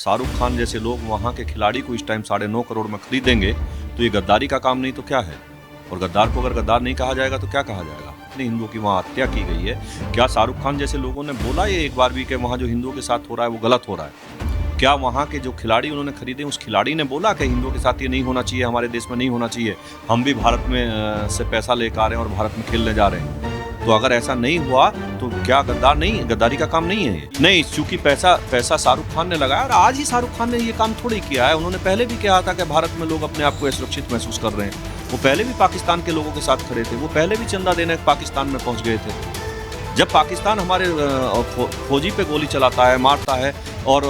शाहरुख खान जैसे लोग वहाँ के खिलाड़ी को इस टाइम 9.5 करोड़ में खरीदेंगे तो ये गद्दारी का काम नहीं तो क्या है। और गद्दार को अगर गद्दार नहीं कहा जाएगा तो क्या कहा जाएगा। इतने हिंदुओं की वहाँ हत्या की गई है। क्या शाहरुख खान जैसे लोगों ने बोला ये एक बार भी कि वहाँ जो हिंदुओं के साथ हो रहा है वो गलत हो रहा है। क्या वहाँ के जो खिलाड़ी उन्होंने खरीदे उस खिलाड़ी ने बोला कि हिंदुओं के साथ ये नहीं होना चाहिए, हमारे देश में नहीं होना चाहिए, हम भी भारत में से पैसा लेकर आ रहे हैं और भारत में खेलने जा रहे हैं। तो अगर ऐसा नहीं हुआ तो क्या गद्दार नहीं, गद्दारी का काम नहीं है ये। नहीं, चूंकि पैसा शाहरुख खान ने लगाया और आज ही शाहरुख खान ने ये काम थोड़ी किया है। उन्होंने पहले भी कहा था कि भारत में लोग अपने आप को असुरक्षित महसूस कर रहे हैं। वो पहले भी पाकिस्तान के लोगों के साथ खड़े थे, वो पहले भी चंदा देने पाकिस्तान में पहुंच गए थे। जब पाकिस्तान हमारे फौजी पे गोली चलाता है, मारता है और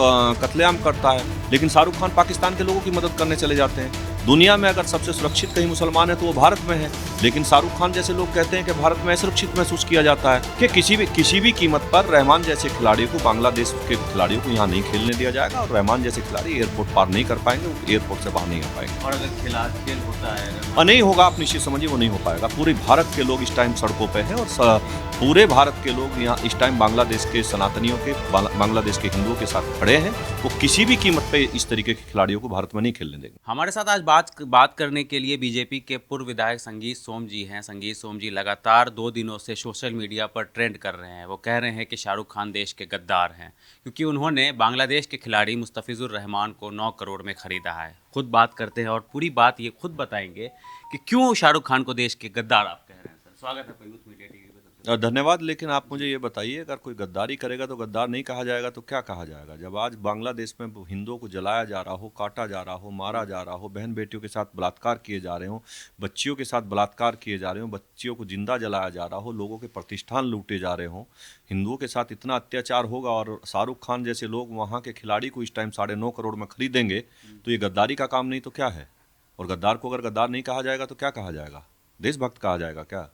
कत्लेआम करता है, लेकिन शाहरुख खान पाकिस्तान के लोगों की मदद करने चले जाते हैं। दुनिया में अगर सबसे सुरक्षित कहीं मुसलमान है तो वो भारत में है, लेकिन शाहरुख खान जैसे लोग कहते हैं कि भारत में असुरक्षित महसूस किया जाता है कि किसी भी कीमत पर रहमान जैसे खिलाड़ियों को, बांग्लादेश के खिलाड़ियों को यहाँ नहीं खेलने दिया जाएगा और रहमान जैसे खिलाड़ी एयरपोर्ट पार नहीं कर पाएंगे, वो एयरपोर्ट से बाहर नहीं आ पाएंगे। और अगर खेल होता है नहीं होगा, आप निश्चित समझिए वो नहीं हो पाएगा। पूरे भारत के लोग इस टाइम सड़कों पे हैं और पूरे भारत के लोग यहाँ इस टाइम बांग्लादेश के सनातनियों के, बांग्लादेश के हिंदुओं के साथ खड़े हैं। वो किसी भी कीमत पे इस तरीके के खिलाड़ियों को भारत में नहीं खेलने देंगे। हमारे साथ आज बात करने के लिए बीजेपी के पूर्व विधायक संगीत सोम जी हैं। संगीत सोम जी लगातार 2 दिनों से सोशल मीडिया पर ट्रेंड कर रहे हैं। वो कह रहे हैं कि शाहरुख खान देश के गद्दार हैं क्योंकि उन्होंने बांग्लादेश के खिलाड़ी मुस्तफिजुर रहमान को 9 करोड़ में खरीदा है। खुद बात करते हैं और पूरी बात ये खुद बताएंगे कि क्यों शाहरुख खान को देश के गद्दार आप कह रहे हैं। सर, स्वागत है यूथ मीडिया टीवी पे। धन्यवाद। लेकिन आप मुझे ये बताइए, अगर कोई गद्दारी करेगा तो गद्दार नहीं कहा जाएगा तो क्या कहा जाएगा। जब आज बांग्लादेश में हिंदुओं को जलाया जा रहा हो, काटा जा रहा हो, मारा जा रहा हो, बहन बेटियों के साथ बलात्कार किए जा रहे हो, बच्चियों के साथ बलात्कार किए जा रहे हो, बच्चियों को जिंदा जलाया जा रहा हो, लोगों के प्रतिष्ठान लूटे जा रहे हो, हिंदुओं के साथ इतना अत्याचार होगा और शाहरुख खान जैसे लोग वहाँ के खिलाड़ी को इस टाइम 9.5 करोड़ में खरीदेंगे तो ये गद्दारी का काम नहीं तो क्या है। और गद्दार को अगर गद्दार नहीं कहा जाएगा तो क्या कहा जाएगा, देशभक्त कहा जाएगा क्या।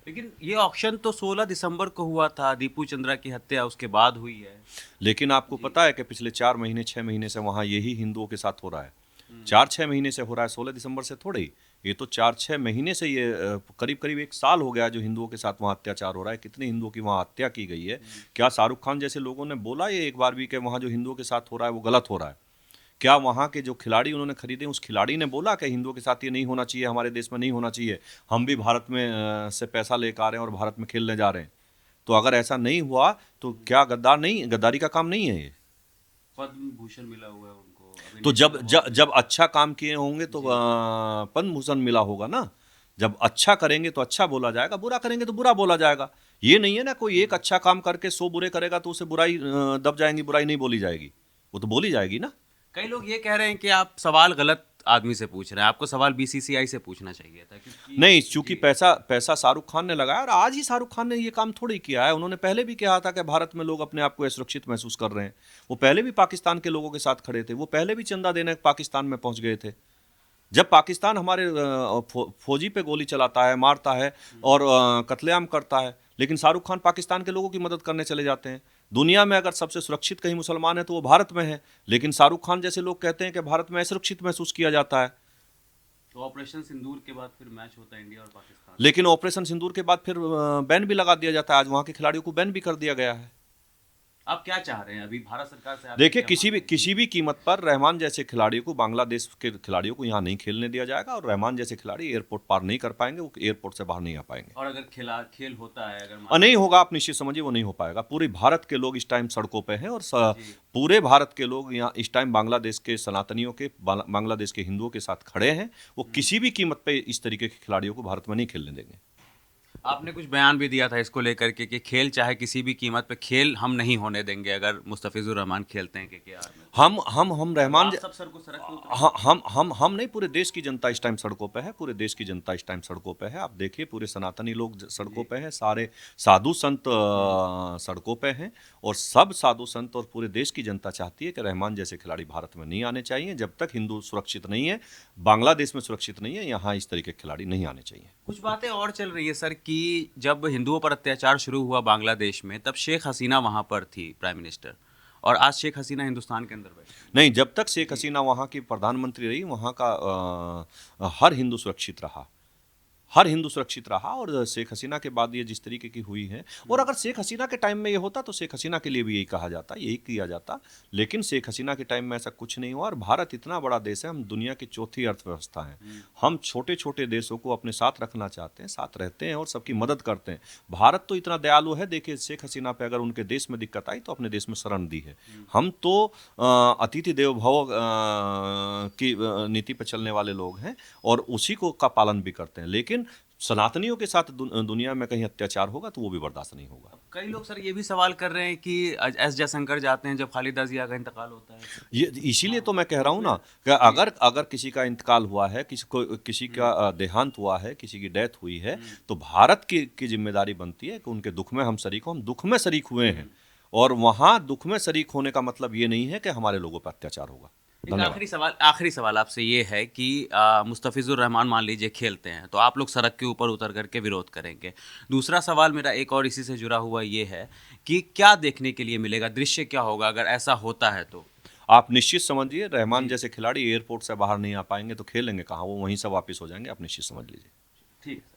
लेकिन ये ऑक्शन तो 16 दिसंबर को हुआ था, दीपू चंद्रा की हत्या उसके बाद हुई है। लेकिन आपको पता है कि पिछले 4 महीने 6 महीने से वहाँ यही हिंदुओं के साथ हो रहा है। 4-6 महीने से हो रहा है, 16 दिसंबर से थोड़े ही। ये तो 4-6 महीने से, ये करीब करीब 1 साल हो गया जो हिंदुओं के साथ वहाँ अत्याचार हो रहा है। कितने हिंदुओं की वहाँ हत्या की गई है। क्या शाहरुख खान जैसे लोगों ने बोला ये एक बार भी कि वहाँ जो हिंदुओं के साथ हो रहा है वो गलत हो रहा है। क्या वहाँ के जो खिलाड़ी उन्होंने खरीदे उस खिलाड़ी ने बोला कि हिंदुओं के साथ ये नहीं होना चाहिए, हमारे देश में नहीं होना चाहिए, हम भी भारत में से पैसा लेकर आ रहे हैं और भारत में खेलने जा रहे हैं। तो अगर ऐसा नहीं हुआ तो क्या गद्दार नहीं, गद्दारी का काम नहीं है ये। पद्म भूषण मिला हुआ है उनको। तो जब अच्छा काम किए होंगे तो पद्म भूषण मिला होगा ना। जब अच्छा करेंगे तो अच्छा बोला जाएगा, बुरा करेंगे तो बुरा बोला जाएगा। ये नहीं है ना कोई एक अच्छा काम करके 100 बुरे करेगा तो उसे बुराई दब जाएंगी, बुराई नहीं बोली जाएगी, वो तो बोली जाएगी ना। कई लोग ये कह रहे हैं कि आप सवाल गलत आदमी से पूछ रहे हैं, आपको सवाल बीसीसीआई से पूछना चाहिए था क्योंकि नहीं, चूंकि पैसा शाहरुख खान ने लगाया और आज ही शाहरुख खान ने ये काम थोड़ी किया है। उन्होंने पहले भी कहा था कि भारत में लोग अपने आप को असुरक्षित महसूस कर रहे हैं। वो पहले भी पाकिस्तान के लोगों के साथ खड़े थे, वो पहले भी चंदा देने पाकिस्तान में पहुंच गए थे। जब पाकिस्तान हमारे फौजी पे गोली चलाता है, मारता है और कत्लेआम करता है, लेकिन शाहरुख खान पाकिस्तान के लोगों की मदद करने चले जाते हैं। दुनिया में अगर सबसे सुरक्षित कहीं मुसलमान है तो वो भारत में है, लेकिन शाहरुख खान जैसे लोग कहते हैं कि भारत में असुरक्षित महसूस किया जाता है। तो ऑपरेशन सिंदूर के बाद फिर मैच होता है इंडिया और पाकिस्तान। लेकिन ऑपरेशन सिंदूर के बाद फिर बैन भी लगा दिया जाता है। आज वहाँ के खिलाड़ियों को बैन भी कर दिया गया है। आप क्या चाह रहे हैं अभी भारत सरकार से? देखिए, किसी भी कीमत पर रहमान जैसे खिलाड़ियों को, बांग्लादेश के खिलाड़ियों को यहाँ नहीं खेलने दिया जाएगा और रहमान जैसे खिलाड़ी एयरपोर्ट पार नहीं कर पाएंगे, वो एयरपोर्ट से बाहर नहीं आ पाएंगे। और अगर खेल होता है, नहीं होगा, आप निश्चित समझिए वो नहीं हो पाएगा। पूरे भारत के लोग इस टाइम सड़कों पे हैं और पूरे भारत के लोग यहाँ इस टाइम बांग्लादेश के सनातनियों के, बांग्लादेश के हिंदुओं के साथ खड़े हैं। वो किसी भी कीमत पे इस तरीके के खिलाड़ियों को भारत में नहीं खेलने देंगे। आपने कुछ बयान भी दिया था इसको लेकर के कि खेल चाहे किसी भी कीमत पे, खेल हम नहीं होने देंगे अगर मुस्तफिजुर रहमान खेलते हैं केकेआर में। हम रहमान सब सर को सड़क पे उतरे। हम नहीं, पूरे देश की जनता इस टाइम सड़कों पे है। पूरे देश की जनता इस टाइम सड़कों पे है। आप देखिए, पूरे सनातनी लोग सड़कों पे हैं, सारे साधु संत सड़कों पे हैं और सब साधु संत और पूरे देश की जनता चाहती है कि रहमान जैसे खिलाड़ी भारत में नहीं आने चाहिए। जब तक हिंदू सुरक्षित नहीं है, बांग्लादेश में सुरक्षित नहीं है, यहाँ इस तरीके के खिलाड़ी नहीं आने चाहिए। कुछ बातें और चल रही है सर कि जब हिंदुओं पर अत्याचार शुरू हुआ बांग्लादेश में, तब शेख हसीना वहाँ पर थी प्राइम मिनिस्टर, और आज शेख हसीना हिंदुस्तान के अंदर बैठी। नहीं, जब तक शेख हसीना वहाँ की प्रधानमंत्री रही, वहाँ का हर हिंदू सुरक्षित रहा। हर हिंदू सुरक्षित रहा। और शेख हसीना के बाद ये जिस तरीके की हुई है, और अगर शेख हसीना के टाइम में ये होता तो शेख हसीना के लिए भी यही कहा जाता, यही किया जाता, लेकिन शेख हसीना के टाइम में ऐसा कुछ नहीं हुआ। और भारत इतना बड़ा देश है, हम दुनिया की चौथी अर्थव्यवस्था हैं, हम छोटे छोटे देशों को अपने साथ रखना चाहते हैं, साथ रहते हैं और सबकी मदद करते हैं। भारत तो इतना दयालु है, देखिए शेख हसीना पे अगर उनके देश में दिक्कत आई तो अपने देश में शरण दी है। हम तो अतिथि देवो भव की नीति पर चलने वाले लोग हैं और उसी को का पालन भी करते हैं। लेकिन सनातनियों के साथ दुनिया में कहीं अत्याचार होगा तो वो भी बर्दाश्त नहीं होगा। कई लोग सर ये भी सवाल कर रहे हैं कि एस जयशंकर जाते हैं जब खालिदा जिया का इंतकाल होता है। ये इसीलिए तो मैं कह रहा हूँ ना कि अगर अगर किसी का इंतकाल हुआ है, किसी का देहांत हुआ है, किसी की डेथ हुई है, तो भारत की जिम्मेदारी बनती है कि उनके दुख में हम शरीक हों। हम दुख में शरीक हुए हैं, और वहाँ दुख में शरीक होने का मतलब ये नहीं है कि हमारे लोगों पर अत्याचार होगा। एक धन्यवाद। आखिरी सवाल आपसे ये है कि मुस्तफिजुर रहमान मान लीजिए खेलते हैं तो आप लोग सड़क के ऊपर उतर करके विरोध करेंगे। दूसरा सवाल मेरा एक और इसी से जुड़ा हुआ ये है कि क्या देखने के लिए मिलेगा, दृश्य क्या होगा अगर ऐसा होता है तो? आप निश्चित समझिए, रहमान जैसे खिलाड़ी एयरपोर्ट से बाहर नहीं आ पाएंगे तो खेलेंगे कहाँ, वो वहीं से वापस हो जाएंगे, आप निश्चित समझ लीजिए। ठीक है।